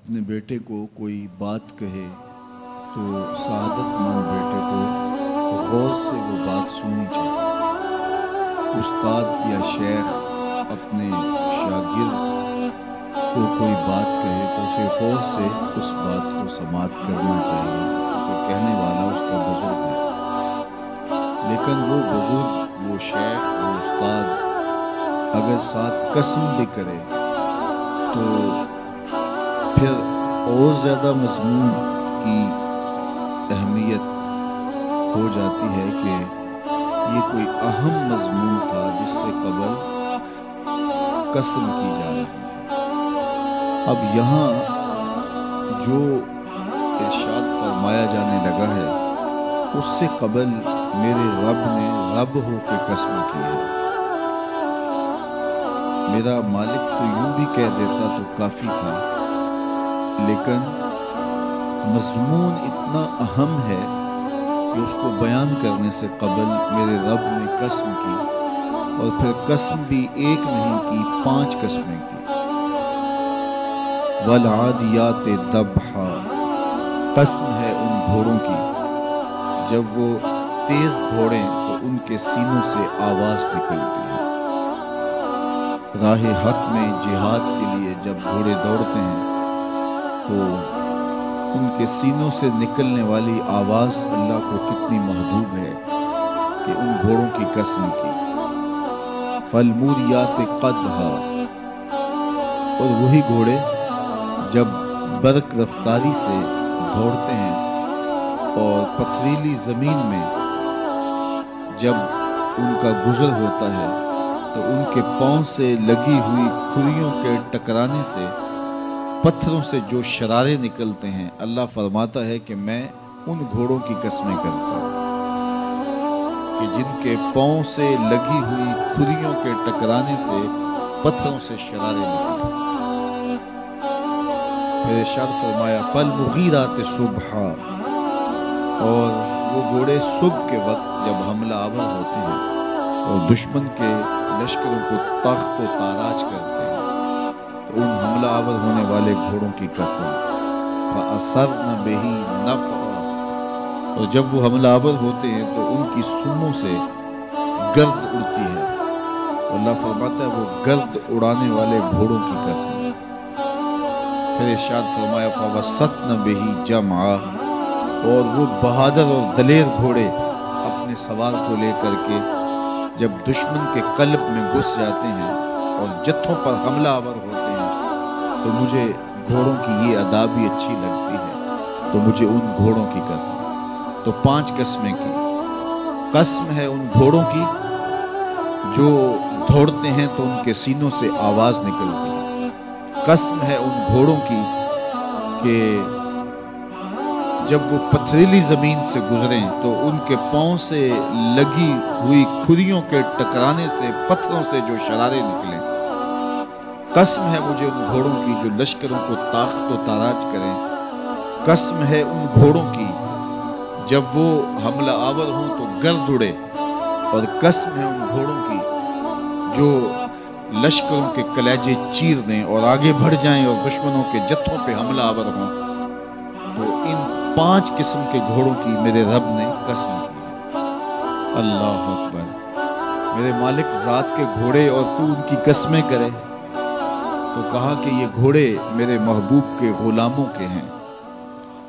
اپنے بیٹے کو کوئی بات کہے تو سعادت مند بیٹے کو غور سے وہ بات سننی چاہیے۔ استاد یا شیخ اپنے شاگرد کو کوئی بات کہے تو اسے غور سے اس بات کو سماعت کرنا چاہیے، کیونکہ کہنے والا اس کا بزرگ ہے۔ لیکن وہ بزرگ، وہ شیخ، وہ استاد اگر ساتھ قسم بھی کرے تو پھر اور زیادہ مضمون کی اہمیت ہو جاتی ہے کہ یہ کوئی اہم مضمون تھا جس سے قبل قسم کی جا رہی ہے۔ اب یہاں جو ارشاد فرمایا جانے لگا ہے اس سے قبل میرے رب نے رب ہو کے قسم کی ہے۔ میرا مالک تو یوں بھی کہہ دیتا تو کافی تھا، لیکن مضمون اتنا اہم ہے کہ اس کو بیان کرنے سے قبل میرے رب نے قسم کی، اور پھر قسم بھی ایک نہیں کی، 5 قسمیں کی۔ والعادیات ضبحا، قسم ہے ان گھوڑوں کی جب وہ تیز دوڑیں تو ان کے سینوں سے آواز نکلتی ہے۔ راہ حق میں جہاد کے لیے جب گھوڑے دوڑتے ہیں تو ان کے سینوں سے نکلنے والی آواز اللہ کو کتنی محبوب ہے کہ ان گھوڑوں کی قسم کی۔ فالموریات قدحا، اور وہی گھوڑے جب برق رفتاری سے دوڑتے ہیں اور پتھریلی زمین میں جب ان کا گزر ہوتا ہے تو ان کے پاؤں سے لگی ہوئی کھریوں کے ٹکرانے سے پتھروں سے جو شرارے نکلتے ہیں، اللہ فرماتا ہے کہ میں ان گھوڑوں کی قسمیں کرتا ہوں کہ جن کے پاؤں سے لگی ہوئی کھریوں کے ٹکرانے سے پتھروں سے شرارے نکلے۔ پھر ارشاد فرمایا فالمغیرات صبحا، اور وہ گھوڑے صبح کے وقت جب حملہ آور ہوتے ہیں اور دشمن کے لشکروں کو تخت و تاراج کرتے ہیں تو ان حملہ آور ہونے والے گھوڑوں کی قسم۔ فَأَثَرْنَ بِهِ نَقْعًا، اور جب وہ حملہ آور ہوتے ہیں تو ان کی سموں سے گرد اڑتی ہے۔ اللہ فرماتا ہے وہ گرد اڑانے والے گھوڑوں کی قسم۔ پھر ارشاد فرمایا فَوَسَطْنَ بِهِ جَمْعًا، اور وہ بہادر اور دلیر گھوڑے اپنے سوار کو لے کر کے جب دشمن کے قلب میں گھس جاتے ہیں اور جتھوں پر حملہ آور ہوتے ہیں تو مجھے گھوڑوں کی یہ ادا بھی اچھی لگتی ہے، تو مجھے ان گھوڑوں کی قسم۔ تو 5 قسمیں کی۔ قسم ہے ان گھوڑوں کی جو دوڑتے ہیں تو ان کے سینوں سے آواز نکلتی ہے۔ قسم ہے ان گھوڑوں کی کہ جب وہ پتھریلی زمین سے گزریں تو ان کے پاؤں سے لگی ہوئی کھریوں کے ٹکرانے سے پتھروں سے جو شرارے نکلیں۔ قسم ہے مجھے ان گھوڑوں کی جو لشکروں کو تاخت و تاراج کریں۔ قسم ہے ان گھوڑوں کی جب وہ حملہ آور ہوں تو گرد اڑے، اور قسم ہے ان گھوڑوں کی جو لشکروں کے کلیجے چیر دیں اور آگے بڑھ جائیں اور دشمنوں کے جتھوں پہ حملہ آور ہوں۔ تو ان 5 قسم کے گھوڑوں کی میرے رب نے قسم کی۔ اللہ اکبر، میرے مالک ذات کے گھوڑے اور تو ان کی قسمیں کرے، تو کہا کہ یہ گھوڑے میرے محبوب کے غلاموں کے ہیں۔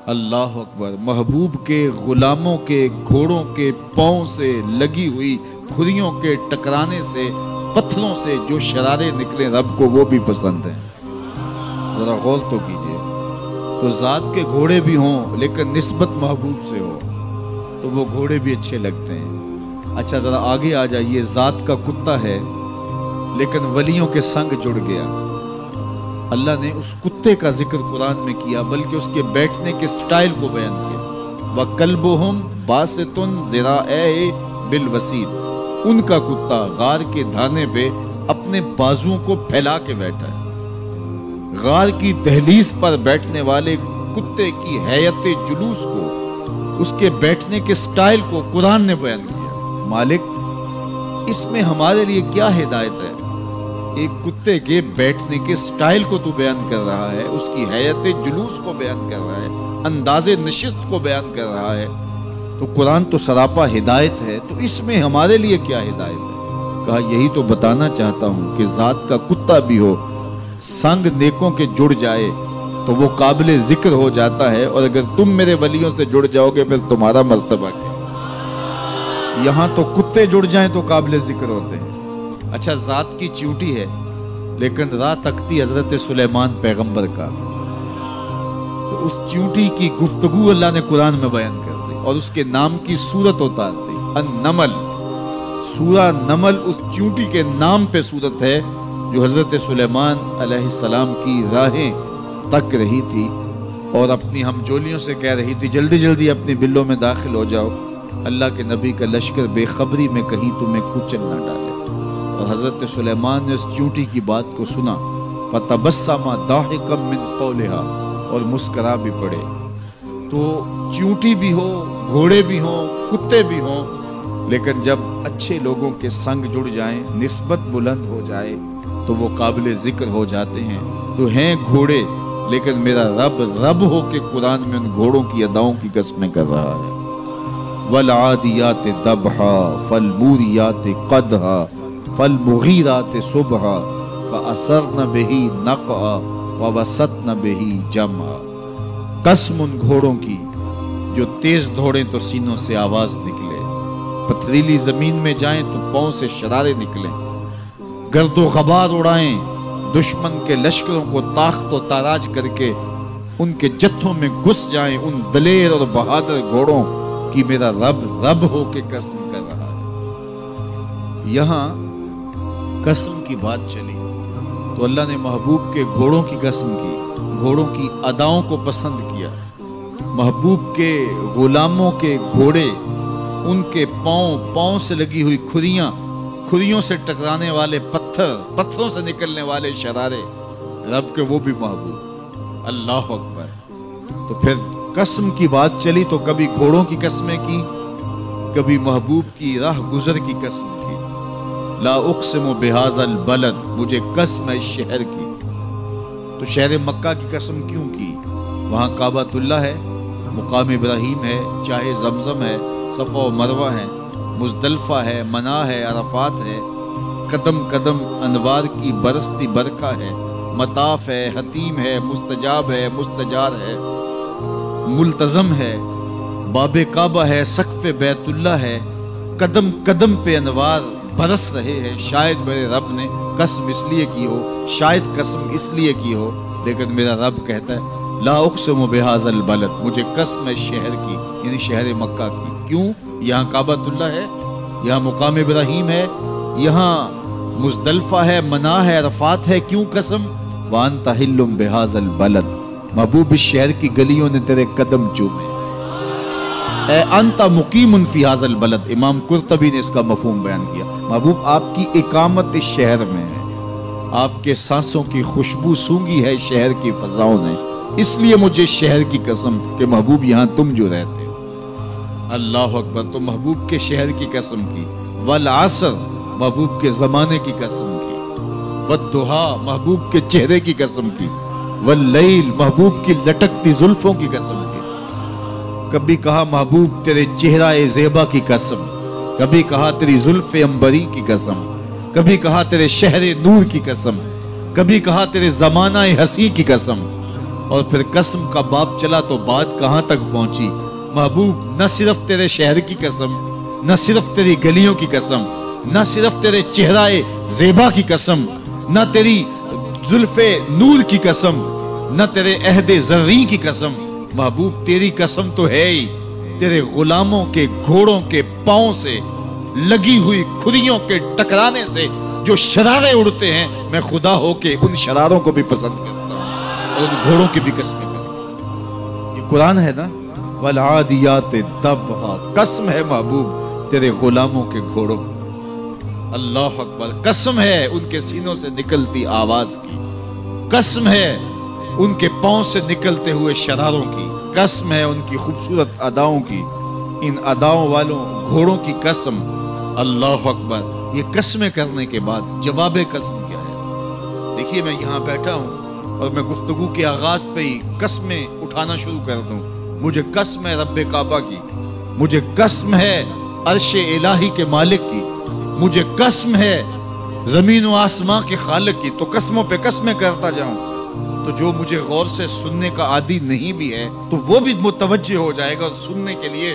اللہ اکبر، محبوب کے غلاموں کے گھوڑوں کے پاؤں سے لگی ہوئی کھریوں کے ٹکرانے سے پتھروں سے جو شرارے نکلے رب کو وہ بھی پسند ہیں۔ ذرا غور تو کیجئے، تو ذات کے گھوڑے بھی ہوں لیکن نسبت محبوب سے ہو تو وہ گھوڑے بھی اچھے لگتے ہیں۔ اچھا ذرا آگے آ جائیے، ذات کا کتا ہے لیکن ولیوں کے سنگ جڑ گیا۔ اللہ نے اس کتے کا ذکر قرآن میں کیا، بلکہ اس کے بیٹھنے کے سٹائل کو بیان کیا۔ وَقَلْبُهُمْ بَاسِطٌ ذِرَاعَيْهِ بِالْوَسِيدِ، ان کا کتا غار کے دھانے پہ اپنے بازوؤں کو پھیلا کے بیٹھا ہے۔ غار کی دہلیز پر بیٹھنے والے کتے کی حیت جلوس کو، اس کے بیٹھنے کے سٹائل کو قرآن نے بیان کیا۔ مالک اس میں ہمارے لیے کیا ہدایت ہے؟ ایک کتے کے بیٹھنے کے سٹائل کو تو بیان کر رہا ہے، اس کی حیت جلوس کو بیان کر رہا ہے، انداز نشست کو بیان کر رہا ہے، تو قرآن تو سراپا ہدایت ہے، تو اس میں ہمارے لیے کیا ہدایت ہے؟ کہا یہی تو بتانا چاہتا ہوں کہ ذات کا کتا بھی ہو، سنگ نیکوں کے جڑ جائے تو وہ قابل ذکر ہو جاتا ہے، اور اگر تم میرے ولیوں سے جڑ جاؤ گے پھر تمہارا مرتبہ کیا؟ یہاں تو کتے جڑ جائیں تو قابل ذکر ہوتے ہیں۔ اچھا ذات کی چیونٹی ہے لیکن راہ تکتی حضرت سلیمان پیغمبر کا، تو اس چیونٹی کی گفتگو اللہ نے قرآن میں بیان کر دی اور اس کے نام کی صورت اتار دی، النمل۔ سورہ نمل اس چیونٹی کے نام پہ صورت ہے جو حضرت سلیمان علیہ السلام کی راہیں تک رہی تھی اور اپنی ہمجولیوں سے کہہ رہی تھی جلدی جلدی اپنی بلوں میں داخل ہو جاؤ، اللہ کے نبی کا لشکر بے خبری میں کہیں تمہیں کچل نہ ڈالے۔ اور حضرت سلیمان نے اس چیونٹی کی بات کو سنا، فَتَبَسَّمَ ضَاحِكًا مِّن قَوْلِهَا، اور مسکرا بھی پڑے۔ تو چیونٹی بھی ہو، گھوڑے بھی ہوں، کتے بھی ہوں، لیکن جب اچھے لوگوں کے سنگ جڑ جائیں، نسبت بلند ہو جائے تو وہ قابل ذکر ہو جاتے ہیں۔ تو ہیں گھوڑے لیکن میرا رب رب ہو کے قرآن میں ان گھوڑوں کی اداؤں کی قسمیں کر رہا ہے۔ وَالْعَادِيَاتِ ضَبْحًا فَالْمُورِيَاتِ قَدْحًا فَالْمُغِيرَاتِ صُبْحًا فَأَثَرْنَ بِهِ نَقْعًا وَوَسَطْنَ بِهِ جَمْعًا۔ قسم ان گھوڑوں کی جو تیز دوڑیں تو سینوں سے آواز نکلے، پتھریلی زمین میں جائیں تو پاؤں سے شرارے نکلیں، گرد و غبار اڑائیں، دشمن کے لشکروں کو تاخت و تاراج کر کے ان کے جتھوں میں گھس جائیں، ان دلیر اور بہادر گھوڑوں کی میرا رب رب ہو کے قسم کر رہا ہے۔ یہاں قسم کی بات چلی تو اللہ نے محبوب کے گھوڑوں کی قسم کی، گھوڑوں کی اداؤں کو پسند کیا۔ محبوب کے غلاموں کے گھوڑے، ان کے پاؤں سے لگی ہوئی کھریوں سے ٹکرانے والے پتھروں سے نکلنے والے شرارے، رب کے وہ بھی محبوب۔ اللہ اکبر۔ تو پھر قسم کی بات چلی تو کبھی گھوڑوں کی قسمیں کی، کبھی محبوب کی راہ گزر کی قسم کی۔ لا اقسم بہذا البلد، مجھے قسم ہے اس شہر کی۔ تو شہر مکہ کی قسم کیوں کی؟ وہاں کعبۃ اللہ ہے، مقام ابراہیم ہے، چاہے زمزم ہے، صفا و مروہ ہے، مزدلفہ ہے، منا ہے، عرفات ہے، قدم قدم انوار کی برستی برکہ ہے، مطاف ہے، حتیم ہے، مستجاب ہے، مستجار ہے، ملتزم ہے، باب کعبہ ہے، سقف بیت اللہ ہے، قدم قدم پہ انوار برس رہے ہیں۔ شاید میرے رب نے قسم اس لیے کی ہو، شاید قسم اس لیے کی ہو، لیکن میرا رب کہتا ہے لا اقسم بہذا البلد، مجھے قسم ہے شہر کی، یعنی شہر مکہ کی۔ کیوں؟ یہاں کعبۃ اللہ ہے، یہاں مقام ابراہیم ہے، یہاں مزدلفہ ہے، منا ہے، عرفات ہے۔ کیوں قسم؟ وانت حل بہذا البلد، محبوب اس شہر کی گلیوں نے تیرے قدم چومے۔ اے انت مقیم فی ھذا البلد، امام قرطبی نے اس کا مفہوم بیان کیا، محبوب آپ کی اقامت اس شہر میں ہے، آپ کے سانسوں کی خوشبو سونگی ہے شہر کی فضاؤں نے، اس لیے مجھے شہر کی قسم کہ محبوب یہاں تم جو رہتے ہو۔ اللہ اکبر۔ تو محبوب کے شہر کی قسم کی، والعصر، محبوب کے زمانے کی قسم کی، والضحیٰ، محبوب کے چہرے کی قسم کی، واللیل، محبوب کی لٹکتی زلفوں کی قسم کی۔ کبھی کہا محبوب تیرے چہرہ زیبا کی قسم، کبھی کہا تیری زلف عنبری کی قسم، کبھی کہا تیرے شہر نور کی قسم، کبھی کہا تیرے زمانہ حسی کی قسم۔ اور پھر قسم کا باب چلا تو بات کہاں تک پہنچی؟ محبوب نہ صرف تیرے شہر کی قسم، نہ صرف تیری گلیوں کی قسم، نہ صرف تیرے چہرہ زیبا کی قسم، نہ تیری زلف نور کی قسم، نہ تیرے عہد زرعی کی قسم، محبوب تیری قسم تو ہے ہی تیرے غلاموں کے گھوڑوں کے پاؤں سے لگی ہوئی کھریوں کے ٹکرانے سے جو شرارے اڑتے ہیں، میں خدا ہو کے ان شراروں کو بھی پسند کرتا ہوں اور ان گھوڑوں کی بھی قسمیں کرتا ہوں۔ یہ قرآن ہے نا، والعادیات ضبحا، قسم ہے محبوب تیرے غلاموں کے گھوڑوں۔ اللہ اکبر۔ قسم ہے ان کے سینوں سے نکلتی آواز کی، قسم ہے ان کے پاؤں سے نکلتے ہوئے شراروں کی، قسم ہے ان کی خوبصورت اداؤں کی، ان اداؤں والوں گھوڑوں کی قسم۔ اللہ اکبر۔ یہ قسمیں کرنے کے بعد جواب قسم کیا ہے؟ دیکھیے میں یہاں بیٹھا ہوں اور میں گفتگو کے آغاز پہ ہی قسمیں اٹھانا شروع کر دوں. مجھے قسم ہے رب کعبہ کی، مجھے قسم ہے عرش الہی کے مالک کی، مجھے قسم ہے زمین و آسمان کے خالق کی. تو قسموں پہ قسمیں کرتا جاؤں تو جو مجھے غور سے سننے کا عادی نہیں بھی ہے تو وہ بھی متوجہ ہو جائے گا اور سننے کے لیے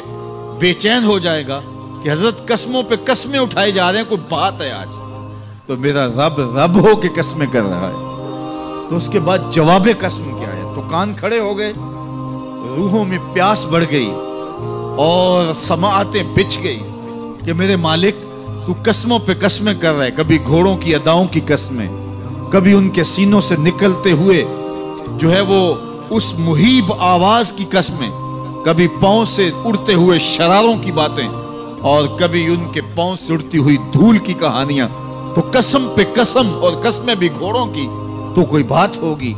بے چین ہو جائے گا کہ حضرت قسموں پہ قسمیں اٹھائے جا رہے ہیں، کوئی بات ہے آج. تو میرا رب رب ہو کے قسمیں کر رہا ہے. تو اس کے بعد جواب قسم کیا ہے؟ تو کان کھڑے ہو گئے، روحوں میں پیاس بڑھ گئی اور سماعتیں بچھ گئی کہ میرے مالک تو قسموں پہ قسمیں کر رہا ہے. کبھی گھوڑوں کی اداؤں کی قسمیں، کبھی ان کے سینوں سے نکلتے ہوئے جو ہے وہ اس مہیب آواز کی قسمیں، کبھی پاؤں سے اڑتے ہوئے شراروں کی باتیں، اور کبھی ان کے پاؤں سے اڑتی ہوئی دھول کی کہانیاں. تو قسم پہ قسم، اور قسمیں بھی گھوڑوں کی، تو کوئی بات ہوگی.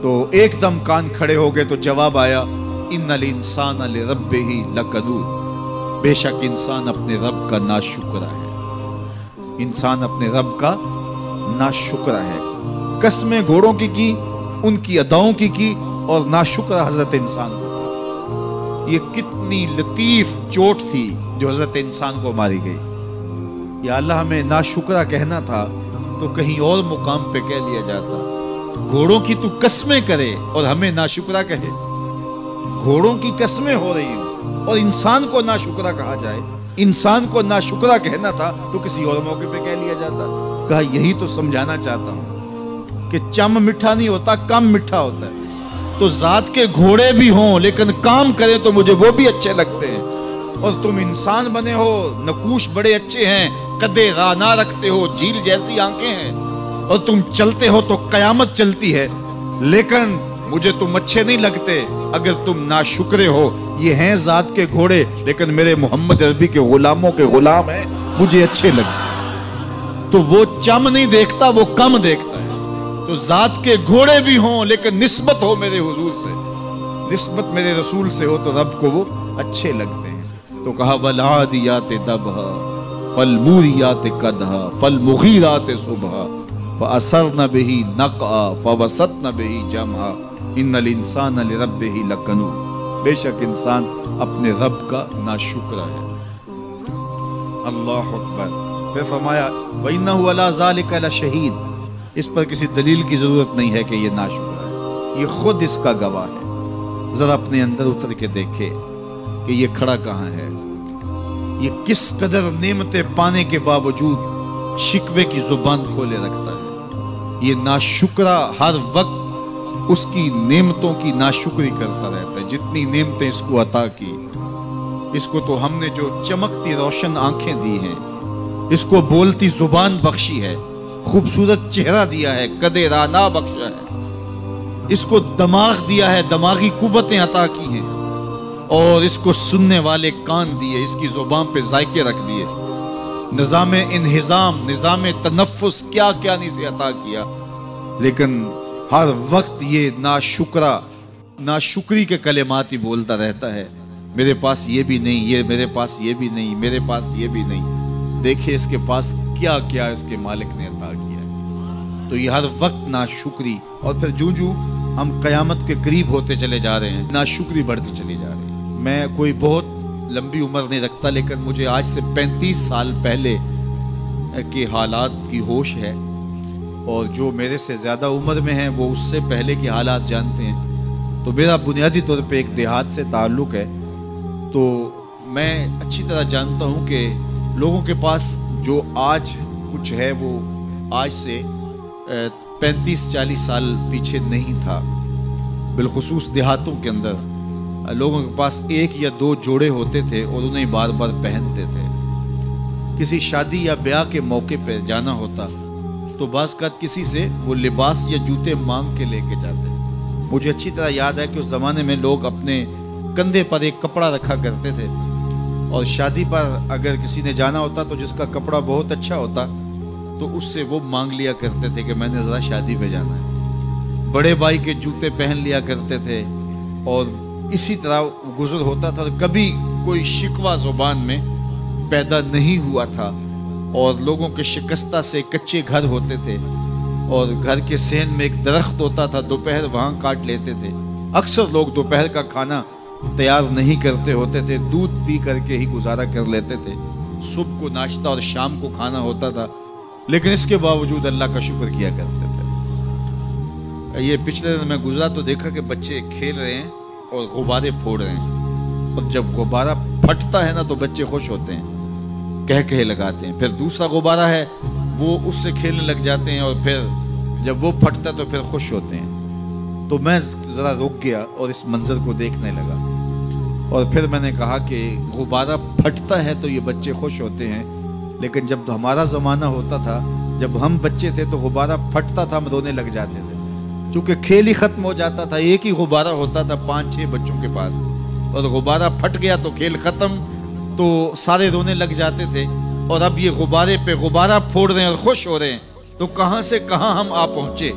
تو ایک دم کان کھڑے ہو گئے تو جواب آیا ان الانسان لربہ لکنود، بے شک انسان اپنے رب کا ناشکرا ہے. انسان اپنے رب کا ناشکرا ہے. قسمیں گھوڑوں کی ان کی اداؤں کی اور ناشکرا حضرت انسان کو تھا. یہ کتنی لطیف چوٹ تھی جو حضرت انسان کو ماری گئی. یا اللہ ہمیں ناشکرا کہنا تھا تو کہیں اور مقام پہ کہہ لیا جاتا. گھوڑوں کی تو قسمیں کرے اور ہمیں ناشکرا کہے. گھوڑوں کی قسمیں ہو رہی ہوں اور انسان کو ناشکرا کہا جائے. انسان کو ناشکرا کہنا تھا تو کسی اور موقع پہ کہہ لیا جاتا. کہا یہی تو سمجھانا چاہتا ہوں کہ چم میٹھا نہیں ہوتا، کم میٹھا ہوتا ہے. تو ذات کے گھوڑے بھی ہوں لیکن کام کریں تو مجھے وہ بھی اچھے لگتے ہیں. اور تم انسان بنے ہو، نقوش بڑے اچھے ہیں، قدے رانا رکھتے ہو، جھیل جیسی آنکھیں ہیں، اور تم چلتے ہو تو قیامت چلتی ہے، لیکن مجھے تم اچھے نہیں لگتے اگر تم ناشکرے ہو. یہ ہیں ذات کے گھوڑے لیکن میرے محمد عربی کے غلاموں کے غلام ہیں، مجھے اچھے لگتے. تو وہ چم نہیں دیکھتا، وہ کم دیکھتا ہے. تو ذات کے گھوڑے بھی ہوں لیکن نسبت ہو میرے حضور سے، نسبت میرے رسول سے ہو تو رب کو وہ اچھے لگتے ہیں. تو کہا والعادیات ضبحا فالموریات قدحا فالمغیرات صبحا فأثرن به نقعا فوسطن به جمعا ان الانسان لربہ لکنود. بے شک انسان اپنے رب کا ناشکرا ہے. اللہ اکبر. پھر فرمایا وَإِنَّهُ عَلَىٰ ذَلِكَ لَشَهِيدٌ. اس پر کسی دلیل کی ضرورت نہیں ہے کہ یہ ناشکرا ہے، یہ خود اس کا گواہ ہے. ذرا اپنے اندر اتر کے دیکھے کہ یہ کھڑا کہاں ہے. یہ کس قدر نعمتیں پانے کے باوجود شکوے کی زبان کھولے رکھتا ہے. یہ ناشکرا ہر وقت اس کی نعمتوں کی ناشکری کرتا رہتا ہے. جتنی نعمتیں اس کو عطا کی، اس کو تو ہم نے جو چمکتی روشن آنکھیں دی ہیں، اس کو بولتی زبان بخشی ہے، خوبصورت چہرہ دیا ہے، قدے رانا بخشا ہے، اس کو دماغ دیا ہے، دماغی قوتیں عطا کی ہیں، اور اس کو سننے والے کان دیے، اس کی زبان پہ ذائقے رکھ دیے، نظام انہضام، نظام تنفس، کیا کیا نہیں سے عطا کیا. لیکن ہر وقت یہ ناشکری کے کلمات ہی بولتا رہتا ہے. میرے پاس یہ بھی نہیں، یہ میرے پاس یہ بھی نہیں، میرے پاس یہ بھی نہیں. دیکھیں اس کے پاس کیا کیا اس کے مالک نے عطا کیا ہے. تو یہ ہر وقت ناشکری. اور پھر جوں ہم قیامت کے قریب ہوتے چلے جا رہے ہیں، ناشکری بڑھتی چلی جا رہی ہے. میں کوئی بہت لمبی عمر نہیں رکھتا، لیکن مجھے آج سے 35 سال پہلے کے حالات کی ہوش ہے، اور جو میرے سے زیادہ عمر میں ہیں وہ اس سے پہلے کے حالات جانتے ہیں. تو میرا بنیادی طور پہ ایک دیہات سے تعلق ہے. تو میں اچھی طرح جانتا ہوں کہ لوگوں کے پاس جو آج کچھ ہے وہ آج سے 35-40 سال پیچھے نہیں تھا. بالخصوص دیہاتوں کے اندر لوگوں کے پاس 1 یا 2 جوڑے ہوتے تھے اور انہیں بار بار پہنتے تھے. کسی شادی یا بیاہ کے موقع پہ جانا ہوتا تو بعض اوقات کسی سے وہ لباس یا جوتے مانگ کے لے کے جاتے. مجھے اچھی طرح یاد ہے کہ اس زمانے میں لوگ اپنے کندھے پر ایک کپڑا رکھا کرتے تھے، اور شادی پر اگر کسی نے جانا ہوتا تو جس کا کپڑا بہت اچھا ہوتا تو اس سے وہ مانگ لیا کرتے تھے کہ میں نے ذرا شادی پہ جانا ہے. بڑے بھائی کے جوتے پہن لیا کرتے تھے، اور اسی طرح گزر ہوتا تھا. کبھی کوئی شکوہ زبان میں پیدا نہیں ہوا تھا، اور لوگوں کے شکستہ سے کچے گھر ہوتے تھے. اور گھر کے سین میں ایک درخت ہوتا تھا، دوپہر وہاں کاٹ لیتے تھے۔ اکثر لوگ دوپہر کا کھانا تیار نہیں کرتے ہوتے تھے، دودھ پی کر کے ہی گزارا کر لیتے تھے۔ صبح کو ناشتہ اور شام کو کھانا ہوتا تھا، لیکن اس کے باوجود اللہ کا شکر کیا کرتے تھے۔ یہ پچھلے دن میں گزرا تو دیکھا کہ بچے کھیل رہے ہیں اور غبارے پھوڑ رہے ہیں، اور جب غبارہ پھٹتا ہے نا تو بچے خوش ہوتے ہیں، کہہ لگاتے ہیں۔ پھر دوسرا غبارہ ہے، وہ اس سے کھیلنے لگ جاتے ہیں، اور پھر جب وہ پھٹتا تو پھر خوش ہوتے ہیں۔ تو میں ذرا رک گیا اور اس منظر کو دیکھنے لگا، اور پھر میں نے کہا کہ غبارہ پھٹتا ہے تو یہ بچے خوش ہوتے ہیں، لیکن جب ہمارا زمانہ ہوتا تھا، جب ہم بچے تھے تو غبارہ پھٹتا تھا، ہم رونے لگ جاتے تھے، کیونکہ کھیل ہی ختم ہو جاتا تھا۔ ایک ہی غبارہ ہوتا تھا 5-6 بچوں کے پاس، اور غبارہ پھٹ گیا تو کھیل ختم، تو سارے رونے لگ جاتے تھے۔ اور اب یہ غبارے پہ غبارہ پھوڑ رہے ہیں اور خوش ہو رہے ہیں، تو کہاں سے کہاں ہم آ پہنچے۔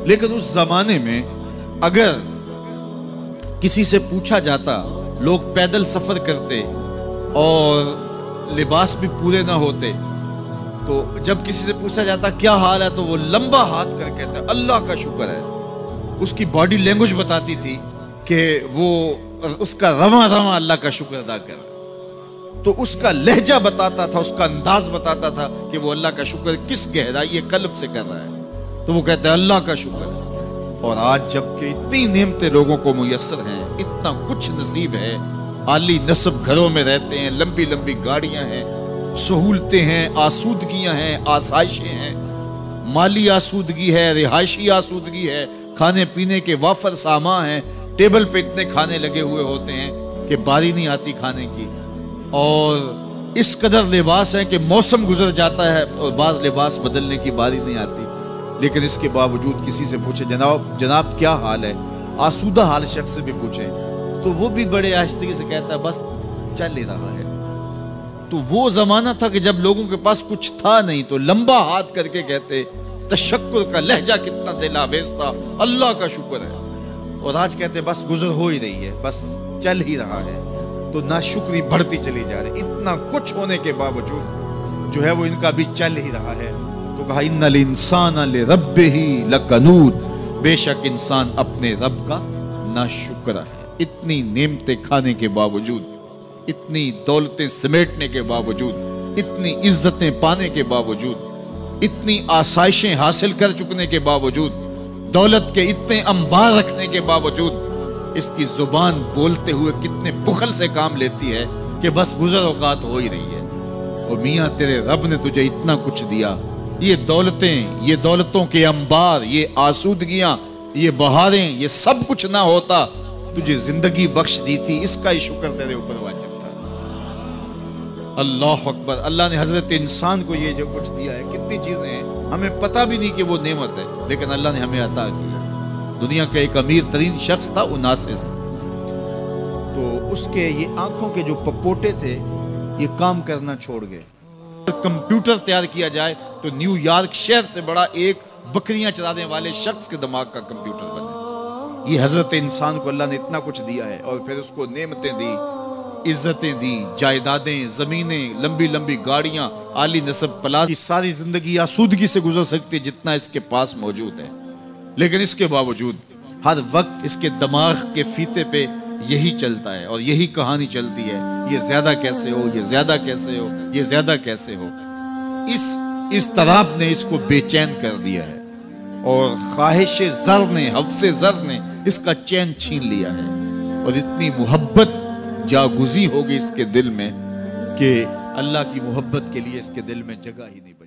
لیکن اس زمانے میں اگر کسی سے پوچھا جاتا، لوگ پیدل سفر کرتے اور لباس بھی پورے نہ ہوتے، تو جب کسی سے پوچھا جاتا کیا حال ہے، تو وہ لمبا ہاتھ کر کہتا ہے اللہ کا شکر ہے۔ اس کی باڈی لینگویج بتاتی تھی کہ وہ اس کا رواں رواں اللہ کا شکر ادا کر رہا ہے۔ تو اس کا لہجہ بتاتا تھا، اس کا انداز بتاتا تھا کہ وہ اللہ کا شکر کس گہرائی قلب سے کر رہا ہے۔ تو وہ کہتا ہے اللہ کا شکر ہے۔ اور آج جب کہ اتنی نعمتیں لوگوں کو میسر ہیں، اتنا کچھ نصیب ہے، عالی نصب گھروں میں رہتے ہیں، لمبی لمبی گاڑیاں ہیں، سہولتیں ہیں، آسودگیاں ہیں، آسائشیں ہیں، مالی آسودگی ہے، رہائشی آسودگی ہے، کھانے پینے کے وافر سامان ہیں، ٹیبل پہ اتنے کھانے لگے ہوئے ہوتے ہیں کہ باری نہیں آتی کھانے کی، اور اس قدر لباس ہے کہ موسم گزر جاتا ہے اور بعض لباس بدلنے کی باری نہیں آتی۔ لیکن اس کے باوجود کسی سے پوچھے جناب کیا حال ہے، آسودہ حال شخص سے بھی پوچھے، تو وہ بھی بڑے آہستگی سے کہتا ہے بس چل ہی رہا ہے۔ تو وہ زمانہ تھا کہ جب لوگوں کے پاس کچھ تھا نہیں تو لمبا ہاتھ کر کے کہتے، تشکر کا لہجہ کتنا دل آویز تھا، اللہ کا شکر ہے۔ اور آج کہتے بس گزر ہو ہی رہی ہے، بس چل ہی رہا ہے۔ تو ناشکری بڑھتی چلی جا رہی، اتنا کچھ ہونے کے باوجود جو ہے وہ ان کا بھی چل ہی رہا ہے۔ تو کہا ان الانسان لربہ لکنود، بے شک انسان اپنے رب کا ناشکر ہے۔ اتنی نعمتیں کھانے کے باوجود، اتنی دولتیں سمیٹنے کے باوجود، اتنی عزتیں پانے کے باوجود، اتنی آسائشیں حاصل کر چکنے کے باوجود، دولت کے اتنے انبار رکھنے کے باوجود، اس کی زبان بولتے ہوئے کتنے بخل سے کام لیتی ہے کہ بس گزر اوقات ہو ہی رہی ہے۔ اور میاں تیرے رب نے تجھے اتنا کچھ دیا، یہ دولتیں، یہ دولتوں کے انبار، یہ آسودگیاں، یہ بہاریں، یہ سب کچھ نہ ہوتا، تجھے زندگی بخش دی تھی، اس کا ہی شکر تیرے اوپر واجب تھا۔ اللہ اکبر۔ اللہ نے حضرت انسان کو یہ جو کچھ دیا ہے، کتنی چیزیں ہیں ہمیں پتہ بھی نہیں کہ وہ نعمت ہے، لیکن اللہ نے ہمیں عطا کی۔ دنیا کا ایک امیر ترین شخص تھا اوناسس، تو اس کے یہ آنکھوں کے جو پپوٹے تھے یہ کام کرنا چھوڑ گئے۔ کمپیوٹر تیار کیا جائے تو نیو یارک شہر سے بڑا ایک بکریاں چرانے والے شخص کے دماغ کا کمپیوٹر بنا۔ یہ حضرت انسان کو اللہ نے اتنا کچھ دیا ہے، اور پھر اس کو نعمتیں دی، عزتیں دی، جائیدادیں، زمینیں، لمبی لمبی گاڑیاں، عالی نسب پلاس، ساری زندگی آسودگی سے گزر سکتی جتنا اس کے پاس موجود ہے۔ لیکن اس کے باوجود ہر وقت اس کے دماغ کے فیتے پہ یہی چلتا ہے اور یہی کہانی چلتی ہے، یہ زیادہ کیسے ہو، یہ زیادہ کیسے ہو، یہ زیادہ کیسے ہو۔ اس اضطراب نے اس کو بے چین کر دیا ہے، اور خواہش زر نے، حوث زر نے اس کا چین چھین لیا ہے، اور اتنی محبت جاگزی ہوگی اس کے دل میں کہ اللہ کی محبت کے لیے اس کے دل میں جگہ ہی نہیں بچی۔